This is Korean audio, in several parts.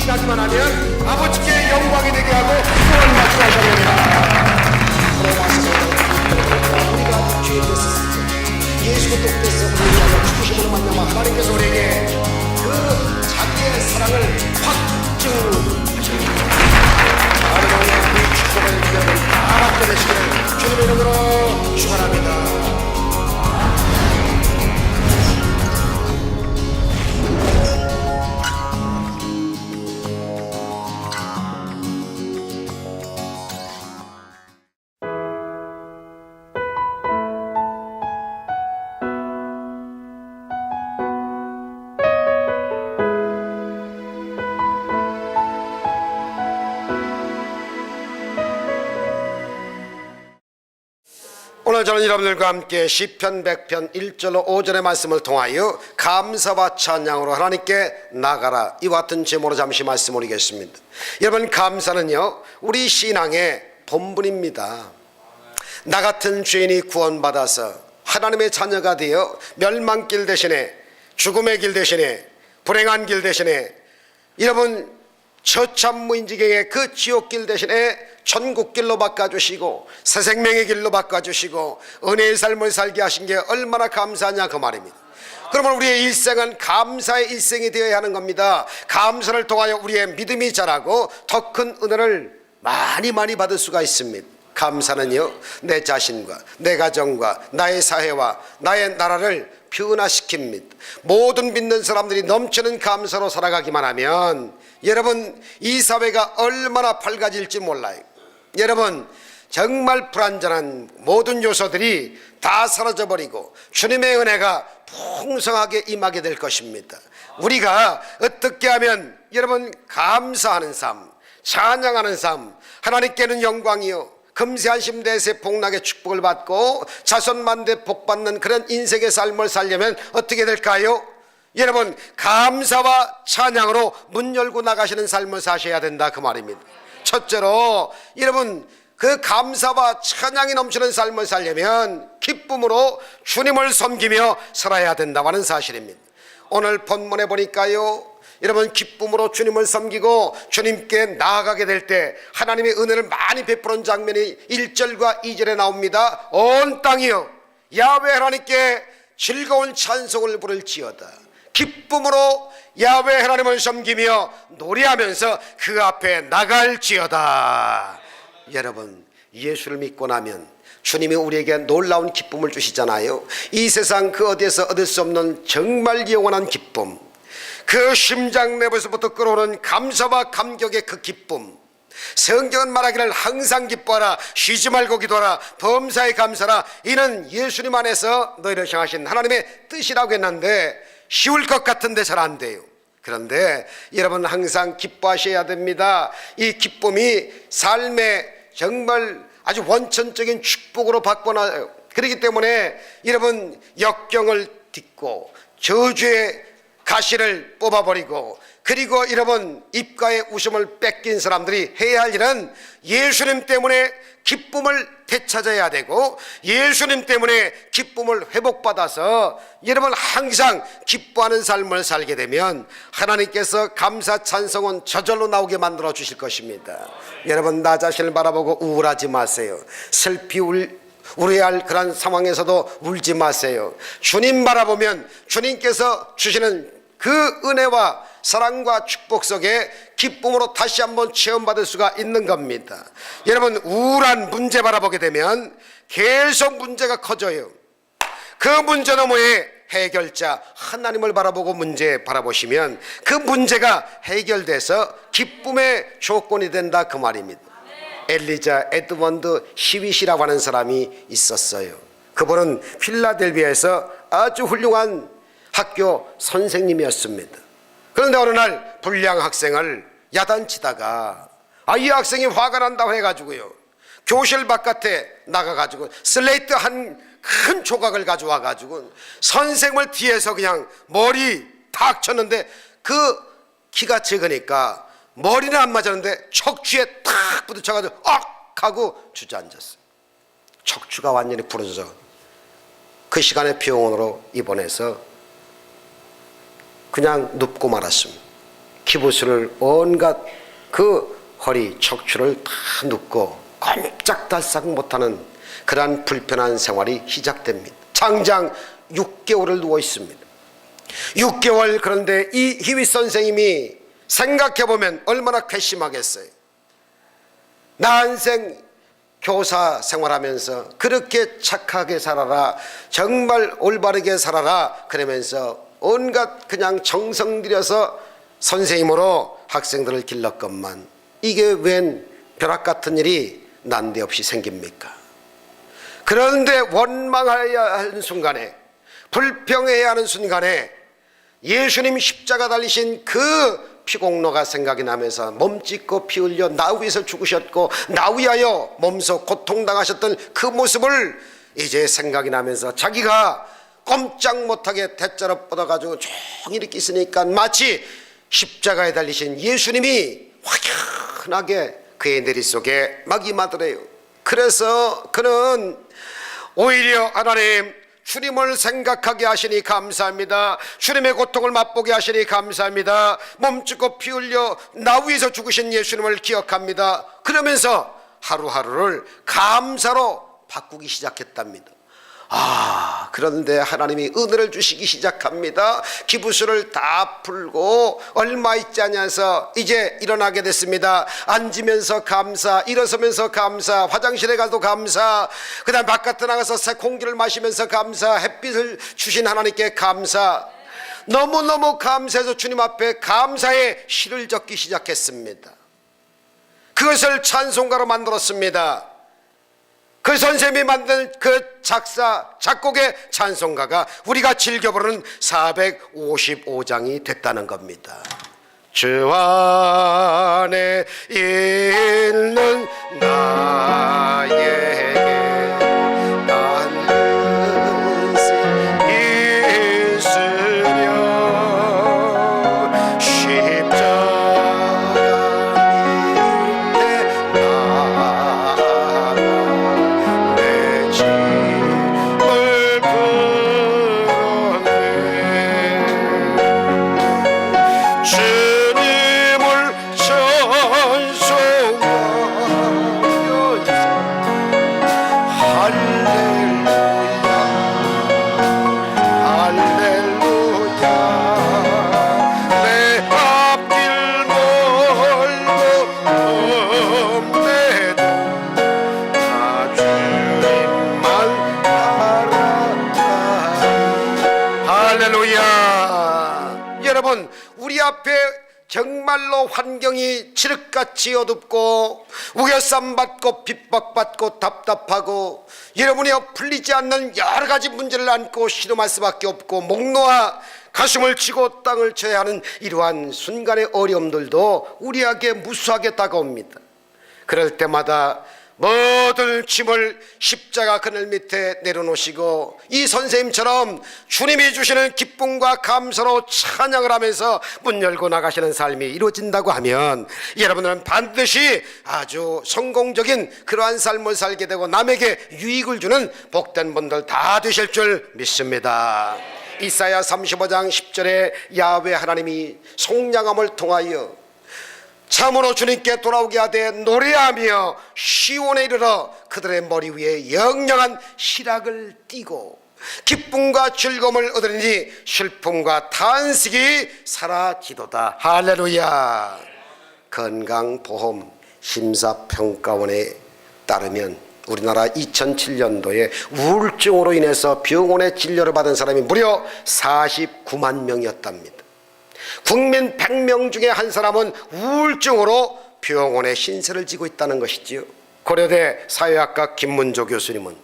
확신하기만 하면 아버지께 영광이 되게 하고 구원받게 하시느니라. 우리가 죄 됐었을 때 예수 그리스도께서 우리를 죽으심으로 말미암아 하나님께서 우리에게 그 자기의 사랑을 확증하셨습니다. 하나님의 그 축복을 여러분 다 받게 되시기를 주님의 이름으로 축원합니다. 오늘 저는 여러분들과 함께 시편 100편 1절로 5절의 말씀을 통하여 감사와 찬양으로 하나님께 나가라, 이와 같은 제목으로 잠시 말씀 올리겠습니다. 여러분, 감사는요 우리 신앙의 본분입니다. 나 같은 죄인이 구원받아서 하나님의 자녀가 되어 멸망길 대신에, 죽음의 길 대신에, 불행한 길 대신에, 여러분 처참무인지경의 그 지옥길 대신에 천국길로 바꿔주시고 새 생명의 길로 바꿔주시고 은혜의 삶을 살게 하신 게 얼마나 감사하냐 그 말입니다. 그러면 우리의 일생은 감사의 일생이 되어야 하는 겁니다. 감사를 통하여 우리의 믿음이 자라고 더 큰 은혜를 많이 받을 수가 있습니다. 감사는요 내 자신과 내 가정과 나의 사회와 나의 나라를 변화시킵니다. 모든 믿는 사람들이 넘치는 감사로 살아가기만 하면 여러분 이 사회가 얼마나 밝아질지 몰라요. 여러분 정말 불완전한 모든 요소들이 다 사라져버리고 주님의 은혜가 풍성하게 임하게 될 것입니다. 우리가 어떻게 하면 여러분 감사하는 삶, 찬양하는 삶, 하나님께는 영광이요 금세한심 대세 복락의 축복을 받고 자손만대 복받는 그런 인생의 삶을 살려면 어떻게 될까요? 여러분 감사와 찬양으로 문 열고 나가시는 삶을 사셔야 된다 그 말입니다. 첫째로 여러분 그 감사와 찬양이 넘치는 삶을 살려면 기쁨으로 주님을 섬기며 살아야 된다는 사실입니다. 오늘 본문에 보니까요 여러분 기쁨으로 주님을 섬기고 주님께 나아가게 될 때 하나님의 은혜를 많이 베푸는 장면이 1절과 2절에 나옵니다. 온 땅이여 야훼 하나님께 즐거운 찬송을 부를지어다. 기쁨으로 야훼 하나님을 섬기며 노래하면서 그 앞에 나갈지어다. 여러분 예수를 믿고 나면 주님이 우리에게 놀라운 기쁨을 주시잖아요. 이 세상 그 어디에서 얻을 수 없는 정말 영원한 기쁨, 그 심장 내부에서부터 끌어오는 감사와 감격의 그 기쁨. 성경은 말하기를 항상 기뻐하라, 쉬지 말고 기도하라, 범사에 감사하라, 이는 예수님 안에서 너희를 향하신 하나님의 뜻이라고 했는데 쉬울 것 같은데 잘 안 돼요. 그런데 여러분 항상 기뻐하셔야 됩니다. 이 기쁨이 삶의 정말 아주 원천적인 축복으로 바꿔놔요. 그렇기 때문에 여러분 역경을 딛고 저주의 가시를 뽑아버리고 그리고 여러분 입가의 웃음을 뺏긴 사람들이 해야 할 일은 예수님 때문에 기쁨을 되찾아야 되고 예수님 때문에 기쁨을 회복받아서 여러분 항상 기뻐하는 삶을 살게 되면 하나님께서 감사 찬송은 저절로 나오게 만들어 주실 것입니다. 여러분 나 자신을 바라보고 우울하지 마세요. 슬피 우려할 그런 상황에서도 울지 마세요. 주님 바라보면 주님께서 주시는 그 은혜와 사랑과 축복 속에 기쁨으로 다시 한번 체험받을 수가 있는 겁니다. 여러분 우울한 문제 바라보게 되면 계속 문제가 커져요. 그 문제 너머에 해결자 하나님을 바라보고 문제 바라보시면 그 문제가 해결돼서 기쁨의 조건이 된다 그 말입니다. 엘리자 에드먼드 히윗이라고 하는 사람이 있었어요. 그분은 필라델피아에서 아주 훌륭한 학교 선생님이었습니다. 그런데 어느 날 불량 학생을 야단치다가 이 학생이 화가 난다고 해가지고요 교실 바깥에 나가가지고 슬레이트 한 큰 조각을 가져와 가지고 선생을 뒤에서 그냥 머리 탁 쳤는데 그 키가 적으니까 머리는 안 맞았는데 척추에 탁 부딪혀가지고 억 하고 주저앉았어요. 척추가 완전히 부러져서 그 시간에 병원으로 입원해서 그냥 눕고 말았습니다. 기부술을 온갖 그 허리 척추를 다 눕고 꼼짝달싹 못하는 그러한 불편한 생활이 시작됩니다. 장장 6개월을 누워 있습니다. 6개월. 그런데 이 희위 선생님이 생각해보면 얼마나 괘씸하겠어요. 난생 교사 생활하면서 그렇게 착하게 살아라, 정말 올바르게 살아라 그러면서 온갖 그냥 정성 들여서 선생님으로 학생들을 길렀건만 이게 웬 벼락 같은 일이 난데없이 생깁니까? 그런데 원망해야 하는 순간에, 불평해야 하는 순간에 예수님 십자가 달리신 그 피공로가 생각이 나면서 몸짓고 피 흘려 나무 위에서 죽으셨고 나무 위하여 몸소 고통당하셨던 그 모습을 이제 생각이 나면서 자기가 꼼짝 못하게 대자로 뻗어가지고 종일 이렇게 있으니까 마치 십자가에 달리신 예수님이 확연하게 그의 내릿속에 막 임하더래요. 그래서 그는 오히려 하나님, 주님을 생각하게 하시니 감사합니다. 주님의 고통을 맛보게 하시니 감사합니다. 몸짓고 피 흘려 나무 위에서 죽으신 예수님을 기억합니다. 그러면서 하루하루를 감사로 바꾸기 시작했답니다. 그런데 하나님이 은혜를 주시기 시작합니다. 기부술을 다 풀고 얼마 있지 않아서 이제 일어나게 됐습니다. 앉으면서 감사, 일어서면서 감사, 화장실에 가도 감사, 그 다음 바깥에 나가서 새 공기를 마시면서 감사, 햇빛을 주신 하나님께 감사, 너무너무 감사해서 주님 앞에 감사의 시를 적기 시작했습니다. 그것을 찬송가로 만들었습니다. 그 선생님이 만든 그 작곡의 찬송가가 우리가 즐겨 부르는 455장이 됐다는 겁니다. 주 안에 있는 나에게 난 것이 있으려 십자가 밑에 내 짐을 풀었네. 주님을 찬송하며 할렐루야 할렐루야. 내 앞길 멀고 험해도 다 주님만 바라다. 할렐루야. 여러분, 우리 앞에 정말로 환경이 칠흑같이 어둡고 우겨쌈 받고 핍박받고 답답하고 여러분이 풀리지 않는 여러 가지 문제를 안고 씨름할 수밖에 없고 목 놓아 가슴을 치고 땅을 쳐야 하는 이러한 순간의 어려움들도 우리에게 무수하게 다가옵니다. 그럴 때마다 모든 짐을 십자가 그늘 밑에 내려놓으시고 이 선생님처럼 주님이 주시는 기쁨과 감사로 찬양을 하면서 문 열고 나가시는 삶이 이루어진다고 하면 여러분들은 반드시 아주 성공적인 그러한 삶을 살게 되고 남에게 유익을 주는 복된 분들 다 되실 줄 믿습니다. 이사야 35장 10절에 야훼 하나님이 속량함을 통하여 참으로 주님께 돌아오게 하되 노래하며 시온에 이르러 그들의 머리 위에 영영한 희락을 띠고 기쁨과 즐거움을 얻으니 슬픔과 탄식이 사라지도다. 할렐루야. 건강보험 심사평가원에 따르면 우리나라 2007년도에 우울증으로 인해서 병원에 진료를 받은 사람이 무려 49만 명이었답니다. 국민 100명 중에 한 사람은 우울증으로 병원에 신세를 지고 있다는 것이지요. 고려대 사회학과 김문조 교수님은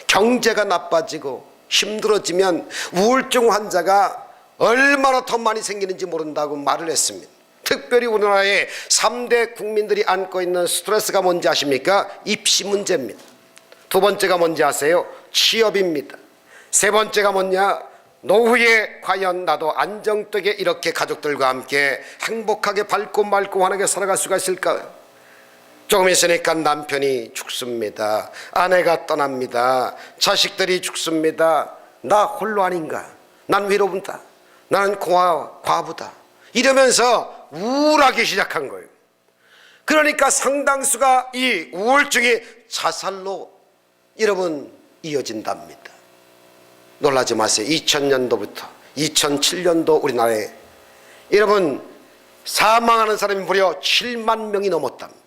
경제가 나빠지고 힘들어지면 우울증 환자가 얼마나 더 많이 생기는지 모른다고 말을 했습니다. 특별히 우리나라의 3대 국민들이 안고 있는 스트레스가 뭔지 아십니까? 입시 문제입니다. 두 번째가 뭔지 아세요? 취업입니다. 세 번째가 뭐냐? 노후에 과연 나도 안정되게 이렇게 가족들과 함께 행복하게 밝고 맑고 환하게 살아갈 수가 있을까요? 조금 있으니까 남편이 죽습니다. 아내가 떠납니다. 자식들이 죽습니다. 나 홀로 아닌가? 난 외로운다. 나는 과부다. 이러면서 우울하기 시작한 거예요. 그러니까 상당수가 이 우울증이 자살로 여러분 이어진답니다. 놀라지 마세요. 2000년도부터 2007년도 우리나라에 여러분 사망하는 사람이 무려 7만 명이 넘었답니다.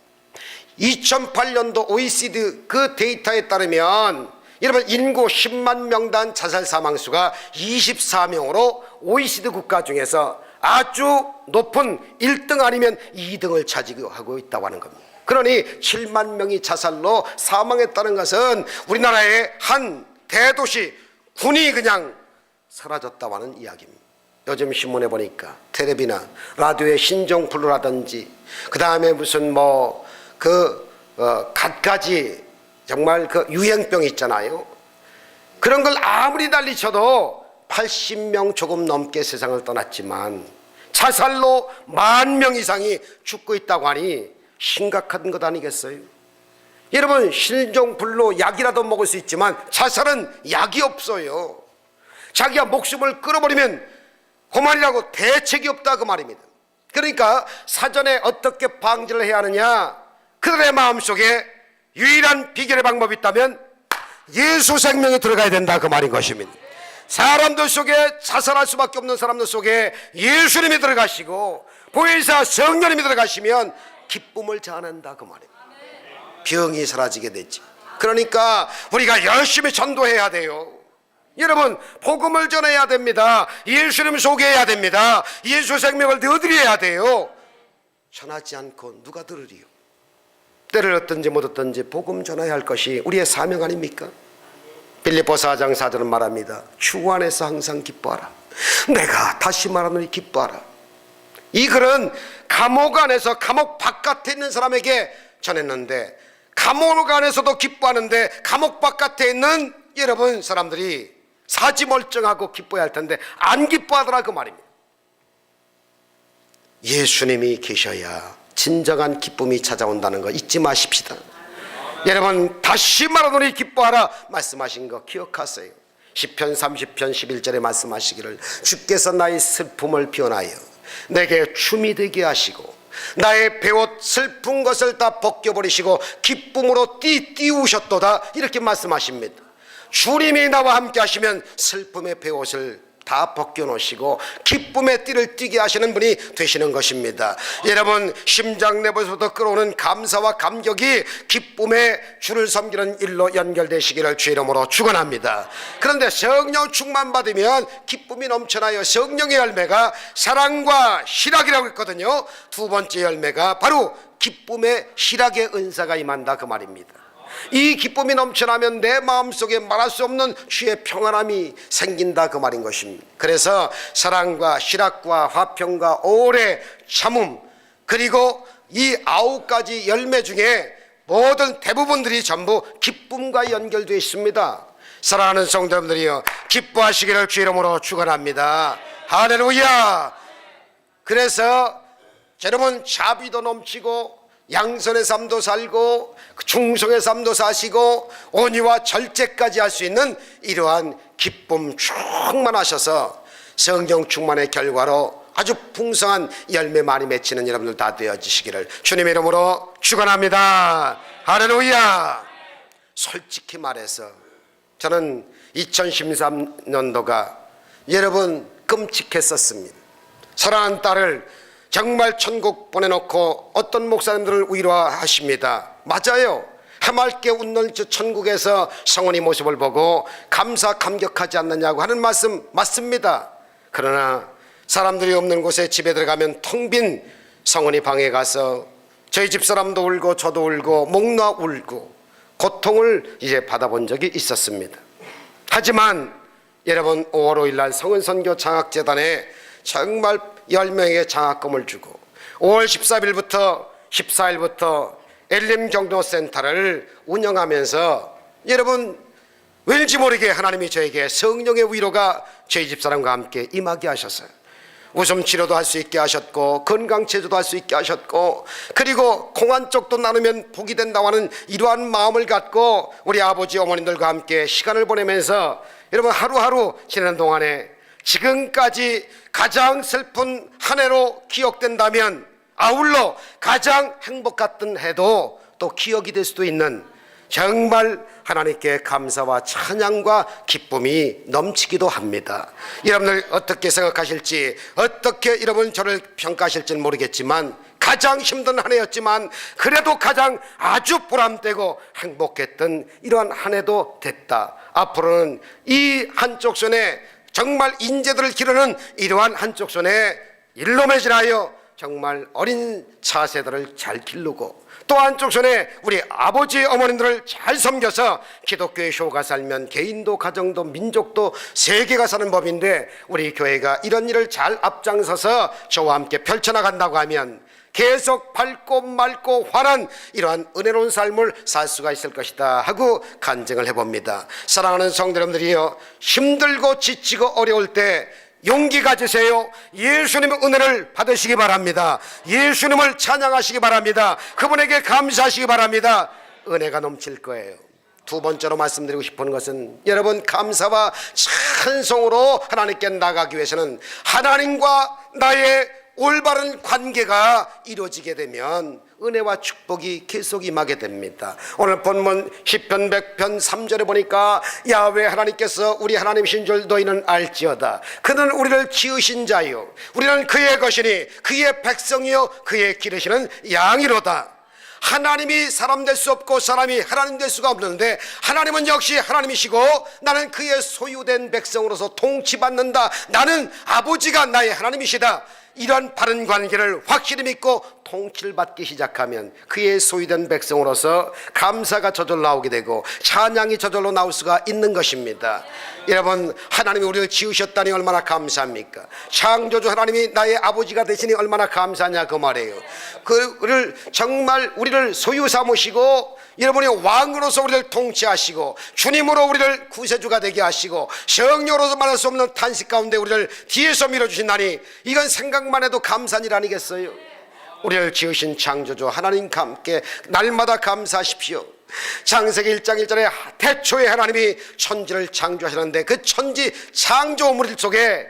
2008년도 OECD 그 데이터에 따르면 여러분 인구 10만 명당 자살 사망수가 24명으로 OECD 국가 중에서 아주 높은 1등 아니면 2등을 차지하고 있다고 하는 겁니다. 그러니 7만 명이 자살로 사망했다는 것은 우리나라의 한 대도시 군이 그냥 사라졌다고 하는 이야기입니다. 요즘 신문에 보니까 텔레비나 라디오에 신종플루라든지 그 다음에 무슨 갖가지 정말 그 유행병 있잖아요. 그런 걸 아무리 난리쳐도 80명 조금 넘게 세상을 떠났지만 자살로 10,000명 이상이 죽고 있다고 하니 심각한 것 아니겠어요? 여러분 신종플루 약이라도 먹을 수 있지만 자살은 약이 없어요. 자기가 목숨을 끊어버리면 그만이라고 대책이 없다 그 말입니다. 그러니까 사전에 어떻게 방지를 해야 하느냐, 그들의 마음속에 유일한 비결의 방법이 있다면 예수 생명에 들어가야 된다 그 말인 것입니다. 사람들 속에 자살할 수밖에 없는 사람들 속에 예수님이 들어가시고 보혜사 성령님이 들어가시면 기쁨을 자아낸다 그 말입니다. 병이 사라지게 되지. 그러니까 우리가 열심히 전도해야 돼요. 여러분 복음을 전해야 됩니다. 예수님 소개해야 됩니다. 예수 생명을 너드려야 돼요. 전하지 않고 누가 들으리요? 때를 얻든지 못 얻든지 복음 전해야 할 것이 우리의 사명 아닙니까? 빌립보서 4장 4절은 말합니다. 주 안에서 항상 기뻐하라. 내가 다시 말하노니 기뻐하라. 이 글은 감옥 안에서 감옥 바깥에 있는 사람에게 전했는데 감옥 안에서도 기뻐하는데 감옥 바깥에 있는 여러분 사람들이 사지멀쩡하고 기뻐해야 할 텐데 안 기뻐하더라 그 말입니다. 예수님이 계셔야 진정한 기쁨이 찾아온다는 거 잊지 마십시다. 여러분 다시 말하노니 기뻐하라 말씀하신 거 기억하세요. 시편 30편 11절에 말씀하시기를 주께서 나의 슬픔을 변하여 내게 춤이 되게 하시고 나의 베옷 슬픈 것을 다 벗겨버리시고 기쁨으로 띄우셨도다 이렇게 말씀하십니다. 주님이 나와 함께 하시면 슬픔의 베옷을 다 벗겨놓으시고 기쁨의 띠를 띠게 하시는 분이 되시는 것입니다. 여러분 심장 내부에서부터 끌어오는 감사와 감격이 기쁨의 주를 섬기는 일로 연결되시기를 주 이름으로 축원합니다. 그런데 성령 충만 받으면 기쁨이 넘쳐나요. 성령의 열매가 사랑과 희락이라고 했거든요. 두 번째 열매가 바로 기쁨의 희락의 은사가 임한다 그 말입니다. 이 기쁨이 넘쳐나면 내 마음속에 말할 수 없는 주의 평안함이 생긴다 그 말인 것입니다. 그래서 사랑과 희락과 화평과 오래 참음 그리고 이 9가지 열매 중에 모든 대부분들이 전부 기쁨과 연결되어 있습니다. 사랑하는 성도님들이여 기뻐하시기를 주 이름으로 축원합니다. 할렐루야. 그래서 여러분 자비도 넘치고 양선의 삶도 살고 충성의 삶도 사시고 온유와 절제까지 할 수 있는 이러한 기쁨 충만하셔서 성령 충만의 결과로 아주 풍성한 열매 많이 맺히는 여러분들 다 되어지시기를 주님의 이름으로 축원합니다. 할렐루야. 솔직히 말해서 저는 2013년도가 여러분 끔찍했었습니다. 사랑하는 딸을 정말 천국 보내놓고 어떤 목사님들을 위로하십니다. 맞아요. 해맑게 웃는 저 천국에서 성원이 모습을 보고 감격하지 않느냐고 하는 말씀 맞습니다. 그러나 사람들이 없는 곳에 집에 들어가면 텅 빈 성원이 방에 가서 저희 집사람도 울고 저도 울고 목 놓아 울고 고통을 이제 받아본 적이 있었습니다. 하지만 여러분 5월 5일 날 성은선교 장학재단에 정말 10명의 장학금을 주고 5월 14일부터 14일부터 엘림경도센터를 운영하면서 여러분 왠지 모르게 하나님이 저에게 성령의 위로가 저희 집사람과 함께 임하게 하셨어요. 웃음 치료도 할 수 있게 하셨고 건강체조도 할 수 있게 하셨고 그리고 공안 쪽도 나누면 복이 된다고 하는 이러한 마음을 갖고 우리 아버지 어머님들과 함께 시간을 보내면서 여러분 하루하루 지내는 동안에 지금까지 가장 슬픈 한 해로 기억된다면 아울러 가장 행복했던 해도 또 기억이 될 수도 있는, 정말 하나님께 감사와 찬양과 기쁨이 넘치기도 합니다. 여러분들 어떻게 생각하실지, 어떻게 여러분 저를 평가하실지는 모르겠지만 가장 힘든 한 해였지만 그래도 가장 아주 보람되고 행복했던 이러한 한 해도 됐다. 앞으로는 이 한쪽 손에 정말 인재들을 기르는 이러한 한쪽 손에 일로 매진하여 정말 어린 차세들을 잘 기르고, 또 한쪽 손에 우리 아버지 어머님들을 잘 섬겨서 기독교의 효가 살면 개인도 가정도 민족도 세계가 사는 법인데, 우리 교회가 이런 일을 잘 앞장서서 저와 함께 펼쳐나간다고 하면 계속 밝고 맑고 환한 이러한 은혜로운 삶을 살 수가 있을 것이다 하고 간증을 해봅니다. 사랑하는 성도 여러분들이여, 힘들고 지치고 어려울 때 용기 가지세요. 예수님의 은혜를 받으시기 바랍니다. 예수님을 찬양하시기 바랍니다. 그분에게 감사하시기 바랍니다. 은혜가 넘칠 거예요. 두 번째로 말씀드리고 싶은 것은, 여러분 감사와 찬송으로 하나님께 나가기 위해서는 하나님과 나의 올바른 관계가 이루어지게 되면 은혜와 축복이 계속 임하게 됩니다. 오늘 본문 시편 100편 3절에 보니까 야훼 하나님께서 우리 하나님이신 줄 너희는 알지어다. 그는 우리를 지으신 자요 우리는 그의 것이니 그의 백성이요 그의 기르시는 양이로다. 하나님이 사람 될 수 없고 사람이 하나님 될 수가 없는데, 하나님은 역시 하나님이시고 나는 그의 소유된 백성으로서 통치받는다. 나는 아버지가 나의 하나님이시다. 이런 바른 관계를 확실히 믿고 통치를 받기 시작하면 그의 소유된 백성으로서 감사가 저절로 나오게 되고 찬양이 저절로 나올 수가 있는 것입니다. 여러분, 하나님이 우리를 지으셨다니 얼마나 감사합니까? 창조주 하나님이 나의 아버지가 되시니 얼마나 감사하냐 그 말이에요. 그를 정말 우리를 소유 삼으시고 여러분이 왕으로서 우리를 통치하시고 주님으로 우리를 구세주가 되게 하시고 성령으로서 말할 수 없는 탄식 가운데 우리를 뒤에서 밀어주신다니, 이건 생각만 해도 감사한 일 아니겠어요? 우리를 지으신 창조주 하나님과 함께 날마다 감사하십시오. 창세기 1장 1절에 태초에 하나님이 천지를 창조하셨는데 그 천지 창조물 속에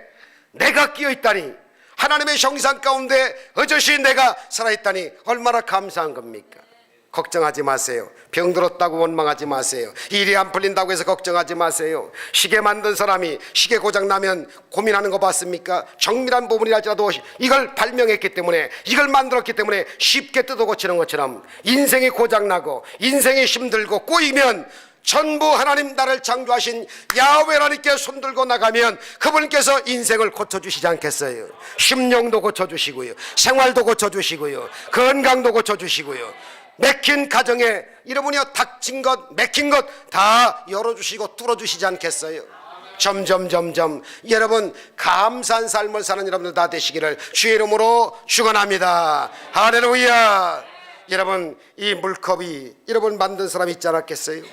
내가 끼어있다니, 하나님의 형상 가운데 어저씨 내가 살아있다니 얼마나 감사한 겁니까? 걱정하지 마세요. 병들었다고 원망하지 마세요. 일이 안 풀린다고 해서 걱정하지 마세요. 시계 만든 사람이 시계 고장 나면 고민하는 거 봤습니까? 정밀한 부분이랄지라도 이걸 발명했기 때문에, 이걸 만들었기 때문에 쉽게 뜯어 고치는 것처럼 인생이 고장 나고 인생이 힘들고 꼬이면 전부 하나님 나를 창조하신 야훼 하나님께 손들고 나가면 그분께서 인생을 고쳐주시지 않겠어요? 심령도 고쳐주시고요, 생활도 고쳐주시고요, 건강도 고쳐주시고요, 맥힌 가정에 여러분이 닥친 것 맥힌 것 다 열어주시고 뚫어주시지 않겠어요? 점점 여러분 감사한 삶을 사는 여러분들 다 되시기를 주의 이름으로 축원합니다. 할렐루야. 여러분, 이 물컵이 여러분 만든 사람이 있지 않았겠어요?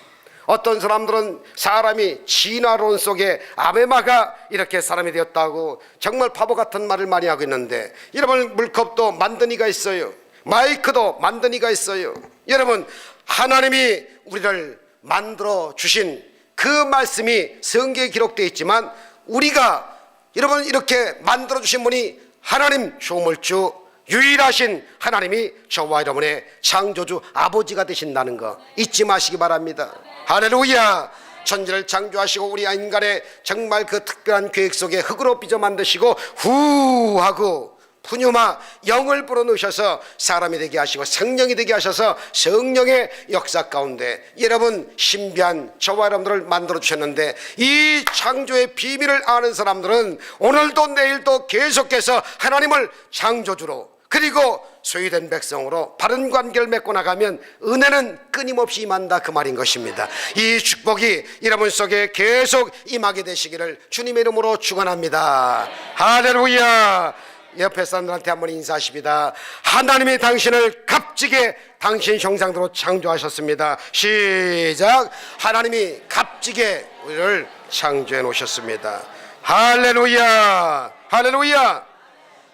어떤 사람들은 사람이 진화론 속에 아메마가 이렇게 사람이 되었다고 정말 바보 같은 말을 많이 하고 있는데, 여러분 물컵도 만든 이가 있어요. 마이크도 만든 이가 있어요. 여러분, 하나님이 우리를 만들어 주신 그 말씀이 성경에 기록되어 있지만, 우리가 여러분 이렇게 만들어 주신 분이 하나님 조물주 유일하신 하나님이 저와 여러분의 창조주 아버지가 되신다는 거 잊지 마시기 바랍니다. 할렐루야. 천지를 창조하시고 우리 인간의 정말 그 특별한 계획 속에 흙으로 빚어 만드시고 후 하고 푸뉴마 영을 불어넣으셔서 사람이 되게 하시고 성령이 되게 하셔서 성령의 역사 가운데 여러분 신비한 저와 여러분들을 만들어 주셨는데, 이 창조의 비밀을 아는 사람들은 오늘도 내일도 계속해서 하나님을 창조주로 그리고 소유된 백성으로 바른 관계를 맺고 나가면 은혜는 끊임없이 임한다 그 말인 것입니다. 이 축복이 여러분 속에 계속 임하게 되시기를 주님의 이름으로 축원합니다. 할렐루야. 옆에 사람들한테 한번 인사하십니다. 하나님이 당신을 값지게 당신 형상대로 창조하셨습니다. 시작. 하나님이 값지게 우리를 창조해 놓으셨습니다. 할렐루야. 할렐루야.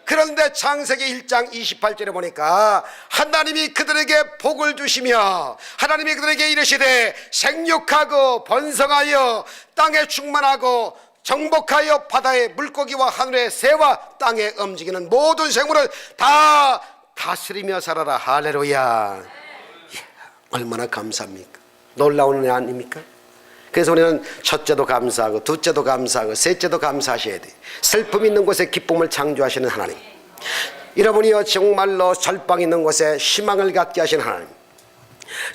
그런데 창세기 1장 28절에 보니까 하나님이 그들에게 복을 주시며 하나님이 그들에게 이르시되 생육하고 번성하여 땅에 충만하고 정복하여 바다의 물고기와 하늘의 새와 땅에 움직이는 모든 생물을 다 다스리며 살아라. 할렐루야. 얼마나 감사합니까? 놀라운 애 아닙니까? 그래서 우리는 첫째도 감사하고 둘째도 감사하고 셋째도 감사하셔야 돼. 슬픔 있는 곳에 기쁨을 창조하시는 하나님, 여러분이요 정말로 절방 있는 곳에 희망을 갖게 하시는 하나님,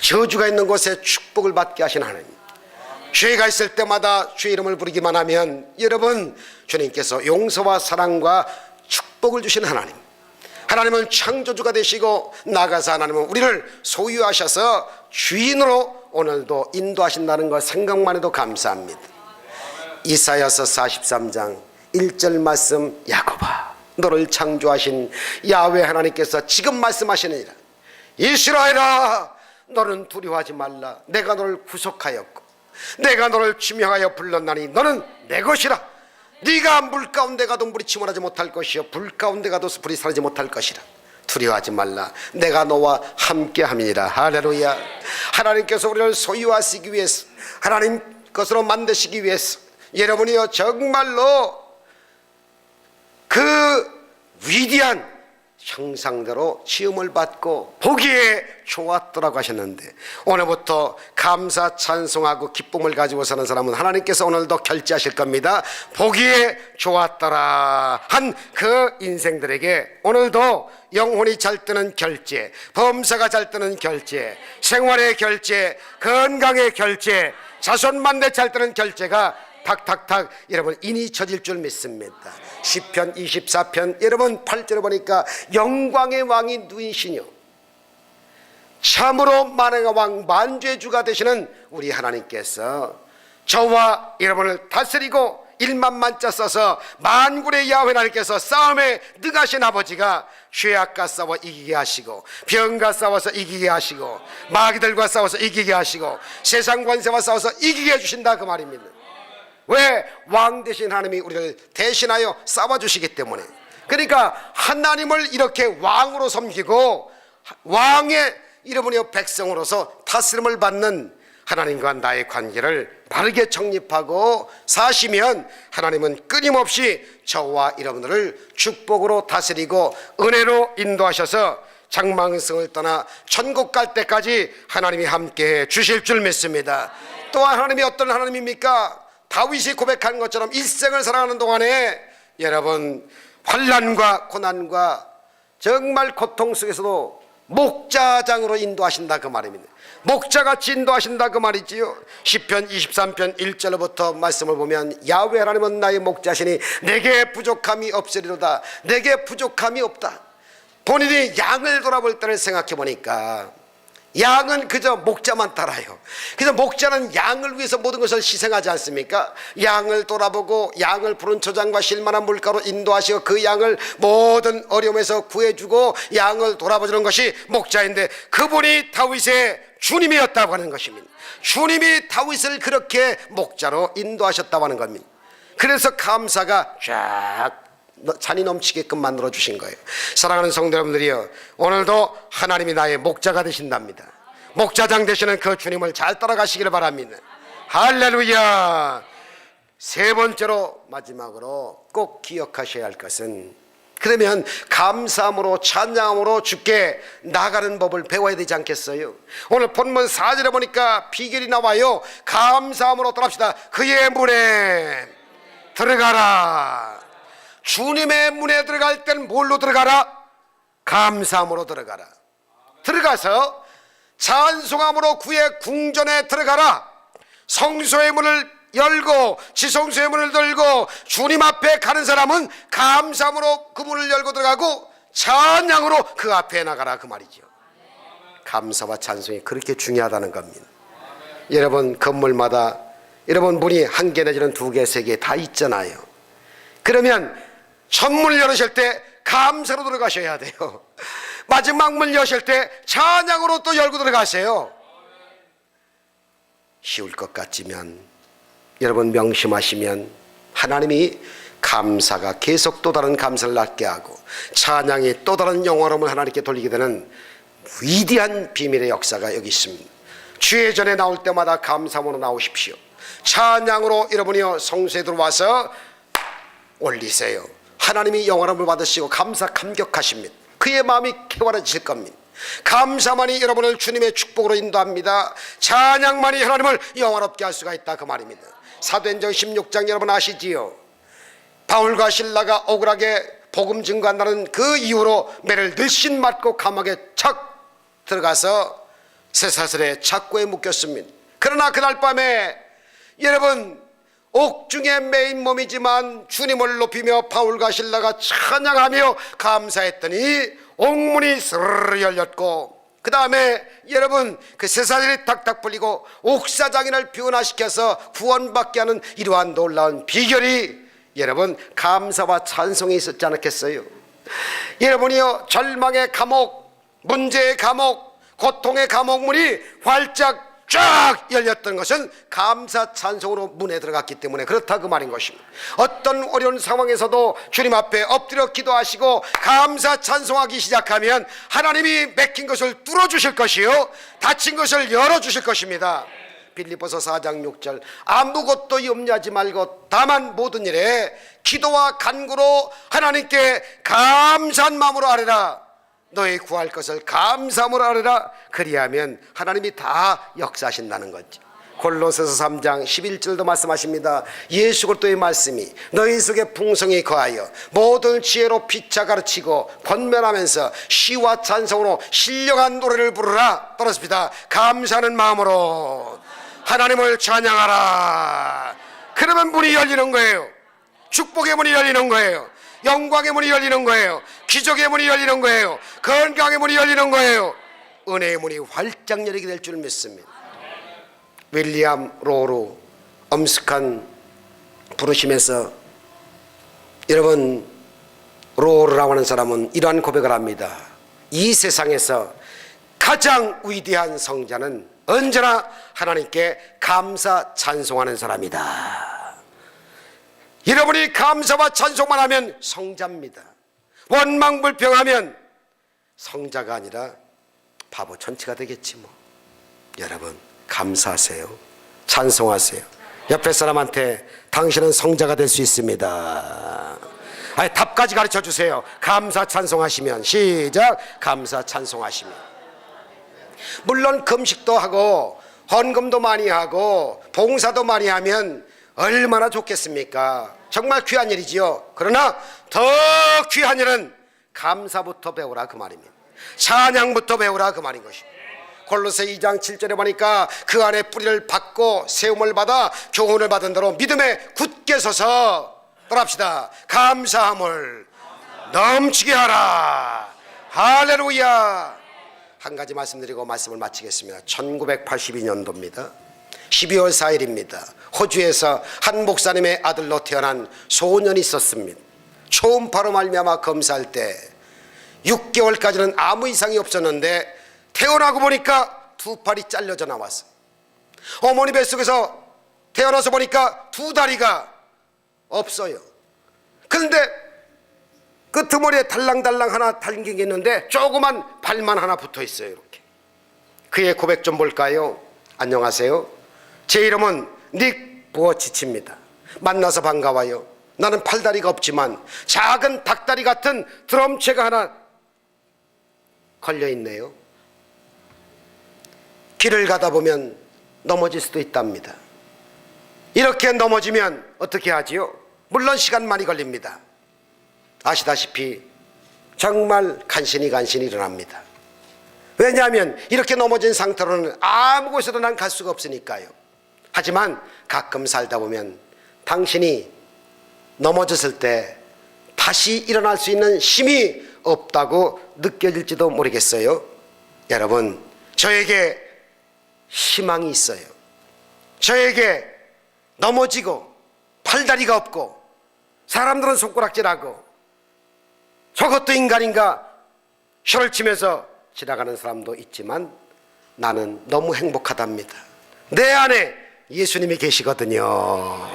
저주가 있는 곳에 축복을 받게 하시는 하나님, 죄가 있을 때마다 주의 이름을 부르기만 하면 여러분 주님께서 용서와 사랑과 축복을 주시는 하나님, 하나님은 창조주가 되시고 나아가서 하나님은 우리를 소유하셔서 주인으로 오늘도 인도하신다는 것 생각만 해도 감사합니다. 이사야서 43장 1절 말씀, 야곱아 너를 창조하신 야훼 하나님께서 지금 말씀하시느니라. 이스라엘아 너는 두려워하지 말라. 내가 너를 구속하였고 내가 너를 지명하여 불렀나니 너는 내 것이라. 네가 물 가운데 가도 물이 침몰하지 못할 것이요 불 가운데 가도 불이 사르지 못할 것이라. 두려워하지 말라. 내가 너와 함께함이니라. 할렐루야. 하나님께서 우리를 소유하시기 위해서, 하나님 것으로 만드시기 위해서 여러분이요 정말로 그 위대한 형상대로 지음을 받고 보기에 좋았더라고 하셨는데, 오늘부터 감사 찬송하고 기쁨을 가지고 사는 사람은 하나님께서 오늘도 결제하실 겁니다. 보기에 좋았더라 한 그 인생들에게 오늘도 영혼이 잘 뜨는 결제, 범사가 잘 뜨는 결제, 생활의 결제, 건강의 결제, 자손만대 잘 뜨는 결제가 탁탁탁 여러분 인이 쳐질 줄 믿습니다. 시편 24편 여러분 8절에 보니까 영광의 왕이 누이시뇨 참으로 만왕의 왕 만주의 주가 되시는 우리 하나님께서 저와 여러분을 다스리고 1만만자 써서 만군의 야훼 하나님께서 싸움에 능하신 아버지가 죄악과 싸워 이기게 하시고 병과 싸워서 이기게 하시고 마귀들과 싸워서 이기게 하시고 세상 관세와 싸워서 이기게 해주신다 그 말입니다. 왜? 왕 되신 하나님이 우리를 대신하여 싸워주시기 때문에. 그러니까 하나님을 이렇게 왕으로 섬기고 왕의 여러분의 백성으로서 다스림을 받는 하나님과 나의 관계를 바르게 정립하고 사시면 하나님은 끊임없이 저와 여러분들을 축복으로 다스리고 은혜로 인도하셔서 장망성을 떠나 천국 갈 때까지 하나님이 함께해 주실 줄 믿습니다. 또한 하나님이 어떤 하나님입니까? 다윗이 고백한 것처럼 일생을 살아가는 동안에 여러분 환난과 고난과 정말 고통 속에서도 목자장으로 인도하신다 그 말입니다. 목자같이 인도하신다 그 말이지요. 시편 23편 1절부터 말씀을 보면 야훼 하나님은 나의 목자시니 내게 부족함이 없으리로다. 내게 부족함이 없다. 본인이 양을 돌아볼 때를 생각해 보니까 양은 그저 목자만 따라요. 그래서 목자는 양을 위해서 모든 것을 희생하지 않습니까? 양을 돌아보고 양을 푸른 초장과 실만한 물가로 인도하시고 그 양을 모든 어려움에서 구해주고 양을 돌아보주는 것이 목자인데, 그분이 다윗의 주님이었다고 하는 것입니다. 주님이 다윗을 그렇게 목자로 인도하셨다고 하는 겁니다. 그래서 감사가 쫙 잔이 넘치게끔 만들어 주신 거예요. 사랑하는 성도 여러분들이요, 오늘도 하나님이 나의 목자가 되신답니다. 목자장 되시는 그 주님을 잘 따라가시기를 바랍니다. 할렐루야. 세 번째로 마지막으로 꼭 기억하셔야 할 것은, 그러면 감사함으로 찬양함으로 주께 나가는 법을 배워야 되지 않겠어요? 오늘 본문 4절에 보니까 비결이 나와요. 감사함으로 떠납시다. 그의 문에 들어가라. 주님의 문에 들어갈 땐 뭘로 들어가라? 감사함으로 들어가라. 들어가서 찬송함으로 그의 궁전에 들어가라. 성소의 문을 열고 지성소의 문을 들고 주님 앞에 가는 사람은 감사함으로 그 문을 열고 들어가고 찬양으로 그 앞에 나가라 그 말이죠. 감사와 찬송이 그렇게 중요하다는 겁니다. 여러분 건물마다 여러분 문이 한 개 내지는 두 개, 세 개 다 있잖아요. 그러면 첫 문을 열으실 때 감사로 들어가셔야 돼요. 마지막 문 여실 때 찬양으로 또 열고 들어가세요. 쉬울 것 같지만 여러분 명심하시면 하나님이 감사가 계속 또 다른 감사를 낳게 하고 찬양이 또 다른 영화로움을 하나님께 돌리게 되는 위대한 비밀의 역사가 여기 있습니다. 주의 전에 나올 때마다 감사함으로 나오십시오. 찬양으로 여러분이요 성소에 들어와서 올리세요. 하나님이 영원함을 받으시고 감격하십니다. 그의 마음이 쾌활해지실 겁니다. 감사만이 여러분을 주님의 축복으로 인도합니다. 찬양만이 하나님을 영원롭게 할 수가 있다, 그 말입니다. 사도행전 16장 여러분 아시지요? 바울과 실라가 억울하게 복음 증거한다는 그 이유로 매를 늘씬 맞고 감옥에 착 들어가서 쇠사슬에 착고에 묶였습니다. 그러나 그날 밤에 여러분 옥중에 매인 몸이지만 주님을 높이며 바울과 실라가 찬양하며 감사했더니 옥문이 스르르 열렸고, 그 다음에 여러분 그 쇠사슬이 탁탁 풀리고 옥사장인을 변화시켜서 구원받게 하는 이러한 놀라운 비결이 여러분 감사와 찬송이 있었지 않겠어요? 여러분이요 절망의 감옥, 문제의 감옥, 고통의 감옥문이 활짝 쫙 열렸던 것은 감사 찬송으로 문에 들어갔기 때문에 그렇다, 그 말인 것입니다. 어떤 어려운 상황에서도 주님 앞에 엎드려 기도하시고 감사 찬송하기 시작하면 하나님이 막힌 것을 뚫어주실 것이요 닫힌 것을 열어주실 것입니다. 빌립보서 4장 6절 아무것도 염려하지 말고 다만 모든 일에 기도와 간구로 하나님께 감사한 마음으로 아뢰라. 너희 구할 것을 감사함으로 아뢰라. 그리하면 하나님이 다 역사하신다는 거죠. 골로새서 3장 11절도 말씀하십니다. 예수 그리스도의 말씀이 너희 속에 풍성히 거하여 모든 지혜로 피차 가르치고 권면하면서 시와 찬송으로 신령한 노래를 부르라. 떨어집니다. 감사하는 마음으로 하나님을 찬양하라. 그러면 문이 열리는 거예요. 축복의 문이 열리는 거예요. 영광의 문이 열리는 거예요. 기적의 문이 열리는 거예요. 건강의 문이 열리는 거예요. 은혜의 문이 활짝 열리게 될 줄 믿습니다. 윌리엄 로로 엄숙한 부르심에서 여러분 로라고 하는 사람은 이러한 고백을 합니다. 이 세상에서 가장 위대한 성자는 언제나 하나님께 감사 찬송하는 사람이다. 여러분이 감사와 찬송만 하면 성자입니다. 원망불평하면 성자가 아니라 바보 천치가 되겠지 뭐. 여러분 감사하세요. 찬송하세요. 옆에 사람한테 당신은 성자가 될 수 있습니다. 아니 답까지 가르쳐 주세요. 감사 찬송하시면 시작. 감사 찬송하시면. 물론 금식도 하고 헌금도 많이 하고 봉사도 많이 하면 얼마나 좋겠습니까? 정말 귀한 일이지요. 그러나 더 귀한 일은 감사부터 배우라, 그 말입니다. 찬양부터 배우라, 그 말인 것입니다. 골로새 2장 7절에 보니까 그 안에 뿌리를 받고 세움을 받아 교훈을 받은 대로 믿음에 굳게 서서 따라합시다. 감사함을 넘치게 하라. 할렐루야. 한 가지 말씀드리고 말씀을 마치겠습니다. 1982년도입니다. 12월 4일입니다. 호주에서 한 목사님의 아들로 태어난 소년이 있었습니다. 초음파로 말미암아 검사할 때 6개월까지는 아무 이상이 없었는데 태어나고 보니까 두 팔이 잘려져 나왔어요. 어머니 뱃속에서 태어나서 보니까 두 다리가 없어요. 그런데 끄트머리에 달랑달랑 하나 달린 게 있는데 조그만 발만 하나 붙어 있어요. 이렇게. 그의 고백 좀 볼까요? 안녕하세요. 제 이름은 닉 부어치치입니다. 만나서 반가워요. 나는 팔다리가 없지만 작은 닭다리 같은 드럼체가 하나 걸려있네요. 길을 가다 보면 넘어질 수도 있답니다. 이렇게 넘어지면 어떻게 하지요? 물론 시간 많이 걸립니다. 아시다시피 정말 간신히 일어납니다. 왜냐하면 이렇게 넘어진 상태로는 아무 곳에도 난 갈 수가 없으니까요. 하지만 가끔 살다 보면 당신이 넘어졌을 때 다시 일어날 수 있는 힘이 없다고 느껴질지도 모르겠어요. 여러분, 저에게 희망이 있어요. 저에게 넘어지고 팔다리가 없고 사람들은 손가락질하고 저것도 인간인가 혀를 치면서 지나가는 사람도 있지만 나는 너무 행복하답니다. 내 안에 예수님이 계시거든요.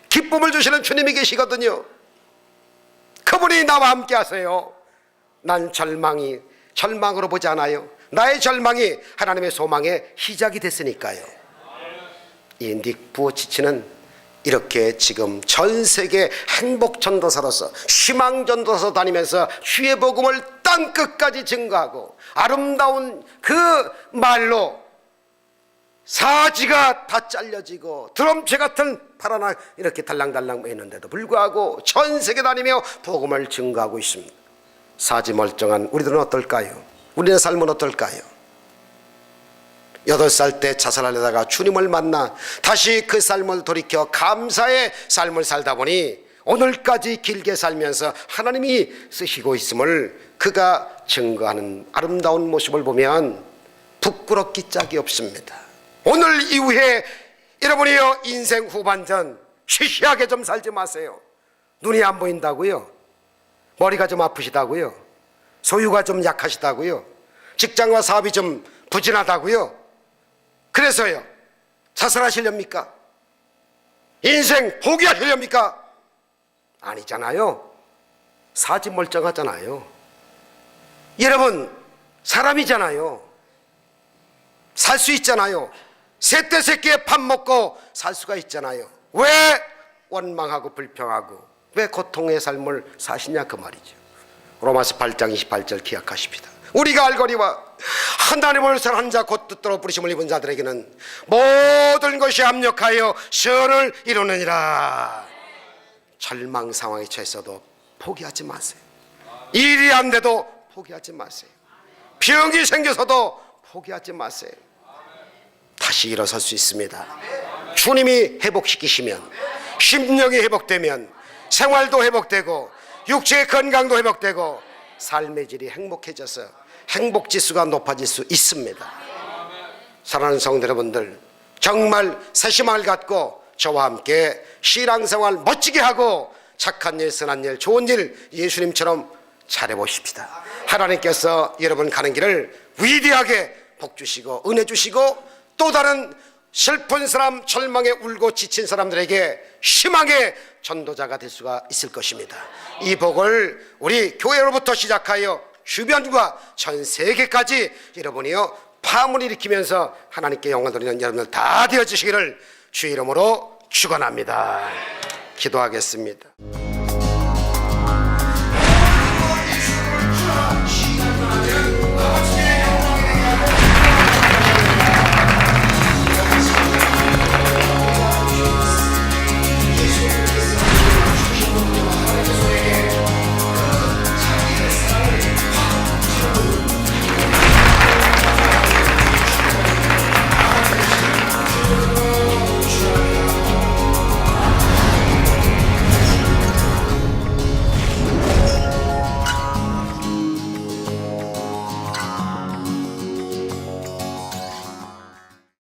기쁨을 주시는 주님이 계시거든요. 그분이 나와 함께 하세요. 난 절망으로 보지 않아요. 나의 절망이 하나님의 소망의 시작이 됐으니까요. 이 닉 부어치치는 이렇게 지금 전 세계 행복 전도사로서 희망 전도사 다니면서 주의 복음을 땅 끝까지 증거하고 아름다운 그 말로 사지가 다 잘려지고 드럼체 같은 파라나 이렇게 달랑달랑 있는데도 불구하고 전 세계 다니며 복음을 증거하고 있습니다. 사지 멀쩡한 우리들은 어떨까요? 우리의 삶은 어떨까요? 8살 때 자살하려다가 주님을 만나 다시 그 삶을 돌이켜 감사의 삶을 살다 보니 오늘까지 길게 살면서 하나님이 쓰시고 있음을 그가 증거하는 아름다운 모습을 보면 부끄럽기 짝이 없습니다. 오늘 이후에 여러분이요, 인생 후반전 시시하게 좀 살지 마세요. 눈이 안 보인다고요? 머리가 좀 아프시다고요? 소유가 좀 약하시다고요? 직장과 사업이 좀 부진하다고요? 그래서요, 자살하시렵니까? 인생 포기하시렵니까? 아니잖아요. 사지 멀쩡하잖아요. 여러분, 사람이잖아요. 살 수 있잖아요. 새떼 새끼에 밥 먹고 살 수가 있잖아요. 왜 원망하고 불평하고 왜 고통의 삶을 사시냐 그 말이죠. 로마서 8장 28절 기억하십시다. 우리가 알거니와 하나님을 사랑하는 자 곧 뜻대로 부르심을 입은 자들에게는 모든 것이 합력하여 선을 이루느니라. 절망 상황에 처했어도 포기하지 마세요. 일이 안 돼도 포기하지 마세요. 병이 생겨서도 포기하지 마세요. 다시 일어설 수 있습니다. 주님이 회복시키시면, 심령이 회복되면 생활도 회복되고 육체의 건강도 회복되고 삶의 질이 행복해져서 행복지수가 높아질 수 있습니다. 사랑하는 성도 여러분들, 정말 새 희망을 갖고 저와 함께 신앙생활 멋지게 하고 착한 일, 선한 일, 좋은 일 예수님처럼 잘해보십시다. 하나님께서 여러분 가는 길을 위대하게 복 주시고 은혜 주시고 또 다른 슬픈 사람, 절망에 울고 지친 사람들에게 희망의 전도자가 될 수가 있을 것입니다. 이 복을 우리 교회로부터 시작하여 주변과 전 세계까지 여러분이요 파문을 일으키면서 하나님께 영광 돌리는 여러분들 다 되어주시기를 주의 이름으로 축원합니다. 기도하겠습니다.